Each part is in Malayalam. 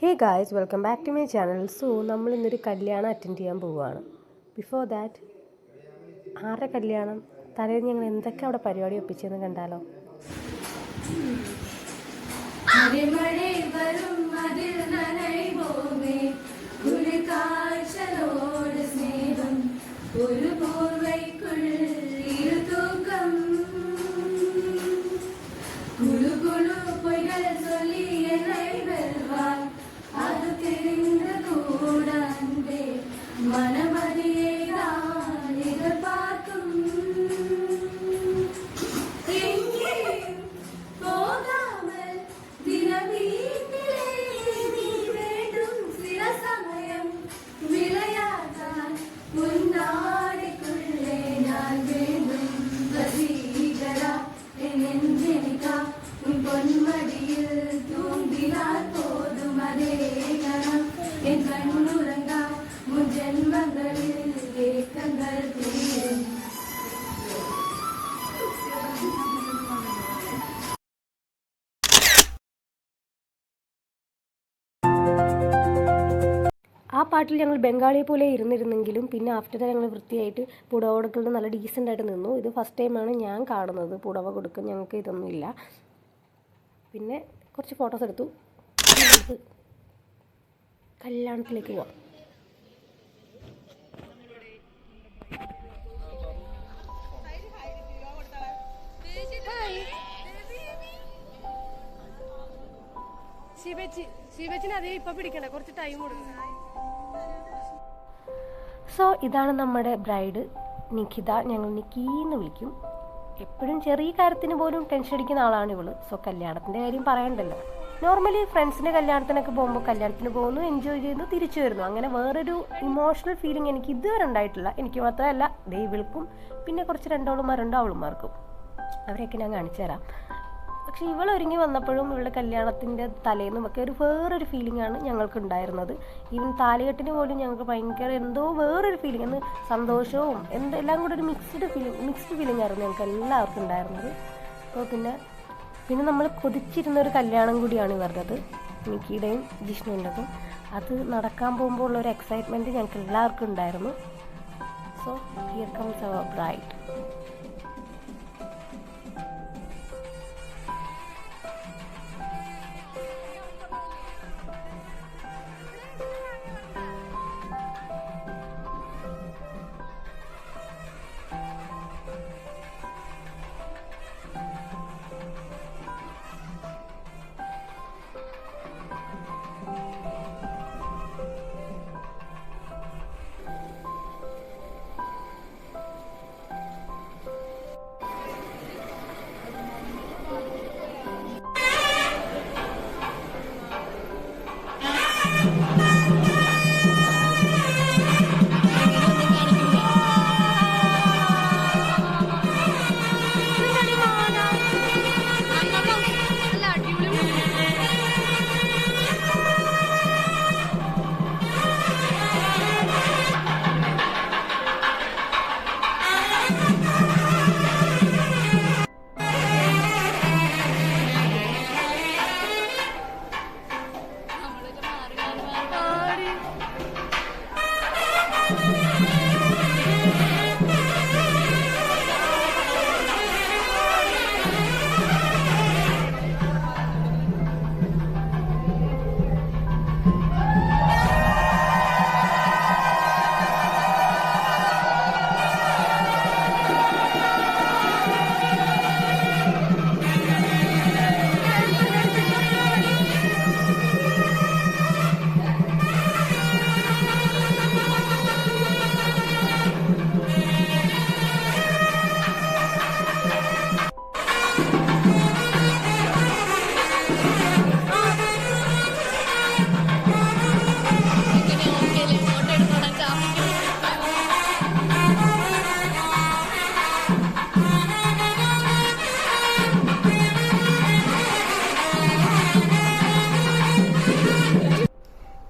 Hey guys, welcome back to my channel. So നമ്മൾ ഇന്നൊരു കല്യാണം അറ്റൻഡ് ചെയ്യാൻ പോവുകയാണ്. ബിഫോർ ദാറ്റ്, ആരുടെ കല്യാണം, തലേന്ന് ഞങ്ങൾ എന്തൊക്കെ അവിടെ പരിപാടി ഒപ്പിച്ചെന്ന് കണ്ടാലോ. ആ പാട്ടിൽ ഞങ്ങൾ ബംഗാളിയെ പോലെ ഇരുന്നിരുന്നെങ്കിലും പിന്നെ ആഫ്റ്റർ ഞങ്ങൾ വൃത്തിയായിട്ട് പുടവ കൊടുക്കൽ നല്ല ഡീസൻ്റായിട്ട് നിന്നു. ഇത് ഫസ്റ്റ് ടൈമാണ് ഞാൻ കാണുന്നത് പുടവ കൊടുക്കും. ഞങ്ങൾക്ക് ഇതൊന്നുമില്ല. പിന്നെ കുറച്ച് ഫോട്ടോസ് എടുത്തു. കല്യാണത്തിലേക്ക് പോവാം. സോ ഇതാണ് നമ്മുടെ ബ്രൈഡ് നിഖിത. ഞങ്ങൾ നിക്കിന്ന് വിളിക്കും. എപ്പോഴും ചെറിയ കാര്യത്തിന് പോലും ടെൻഷൻ അടിക്കുന്ന ആളാണ് ഇവള്. സോ കല്യാണത്തിൻ്റെ കാര്യം പറയണ്ടല്ലോ. നോർമലി ഫ്രണ്ട്സിൻ്റെ കല്യാണത്തിനൊക്കെ പോകുമ്പോൾ കല്യാണത്തിന് പോകുന്നു, എൻജോയ് ചെയ്യുന്നു, തിരിച്ചു വരുന്നു. അങ്ങനെ വേറൊരു ഇമോഷണൽ ഫീലിംഗ് എനിക്ക് ഇതുവരെ ഉണ്ടായിട്ടില്ല. എനിക്ക് മാത്രമല്ല, ഇവൾക്കും പിന്നെ കുറച്ച് രണ്ടോളുമാരുണ്ട് അവളുമാർക്കും. അവരെയൊക്കെ ഞാൻ കാണിച്ചു തരാം. പക്ഷേ ഇവളൊരുങ്ങി വന്നപ്പോഴും ഇവളുടെ കല്യാണത്തിൻ്റെ തലേന്നുമൊക്കെ വേറൊരു ഫീലിംഗാണ് ഞങ്ങൾക്ക് ഉണ്ടായിരുന്നത്. ഈവൻ താലികെട്ടിന് പോലും ഞങ്ങൾക്ക് ഭയങ്കര എന്തോ വേറൊരു ഫീലിംഗ്, എന്ന് സന്തോഷവും എല്ലാം കൂടെ ഒരു മിക്സ്ഡ് ഫീലിംഗ് ആയിരുന്നു ഞങ്ങൾക്ക് എല്ലാവർക്കും ഉണ്ടായിരുന്നത്. അപ്പോൾ പിന്നെ നമ്മൾ കൊതിച്ചിരുന്നൊരു കല്യാണം കൂടിയാണ് ഇവരുടേത്, നിക്കിയുടെയും ജിഷ്ണുവിൻ്റെതും. അത് നടക്കാൻ പോകുമ്പോൾ ഉള്ളൊരു എക്സൈറ്റ്മെൻറ്റ് ഞങ്ങൾക്ക് എല്ലാവർക്കും ഉണ്ടായിരുന്നു. So here comes our bride.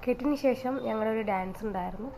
കെട്ടിന് ശേഷം ഞങ്ങളൊരു ഡാൻസ് ഉണ്ടായിരുന്നു.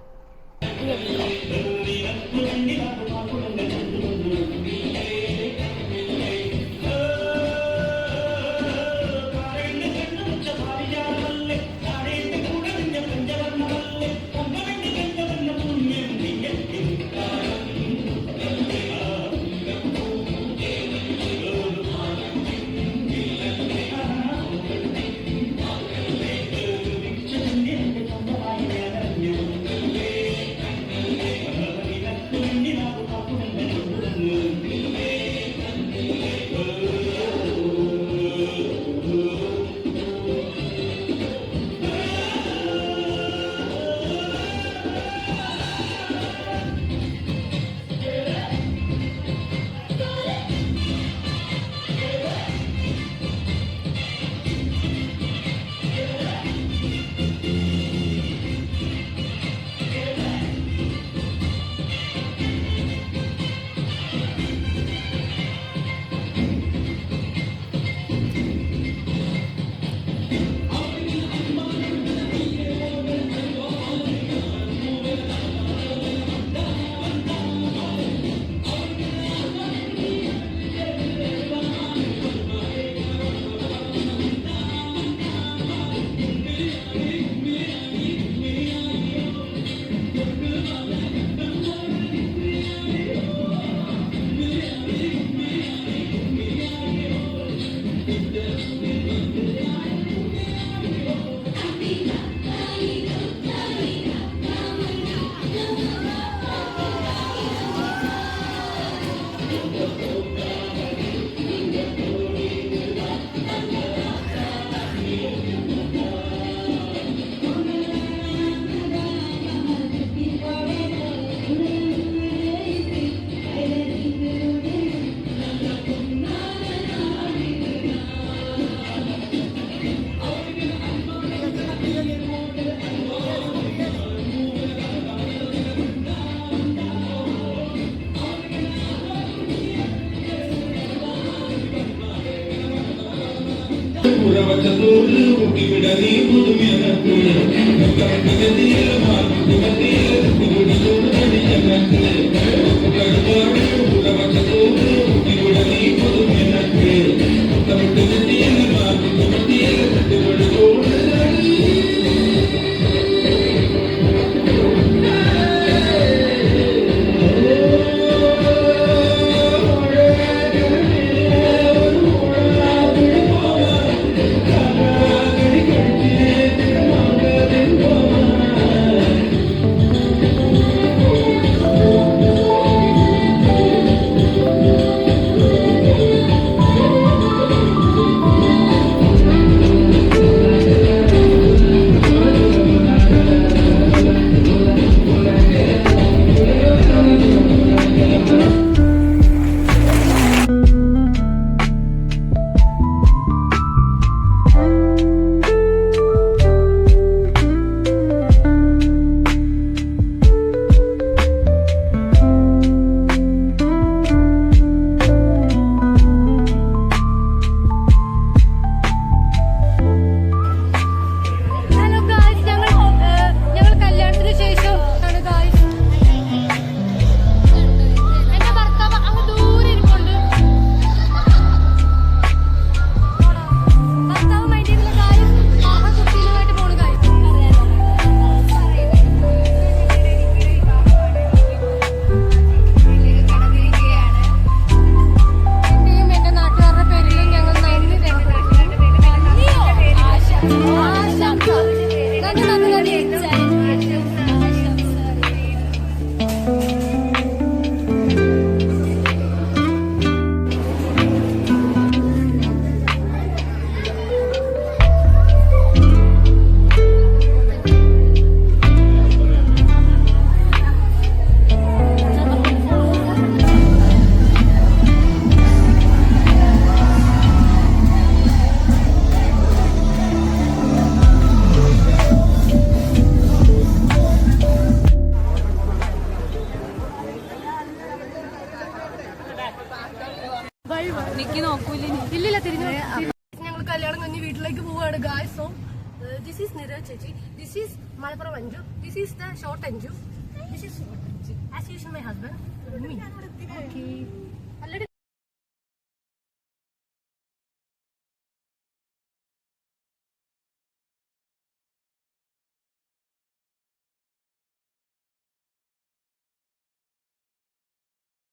നിക്ക് നോക്കൂലേ ഇല്ലില്ല തിരിഞ്ഞു ഞങ്ങൾ കല്യാണം കഴിഞ്ഞ് വീട്ടിലേക്ക് പോവുകയാണ് ഗായ്സ്. സോ ദിസ് ഈസ് നിര ചേച്ചി, this is Malappuram Anju, this is the short Anju, this is as usual my husband me. Okay.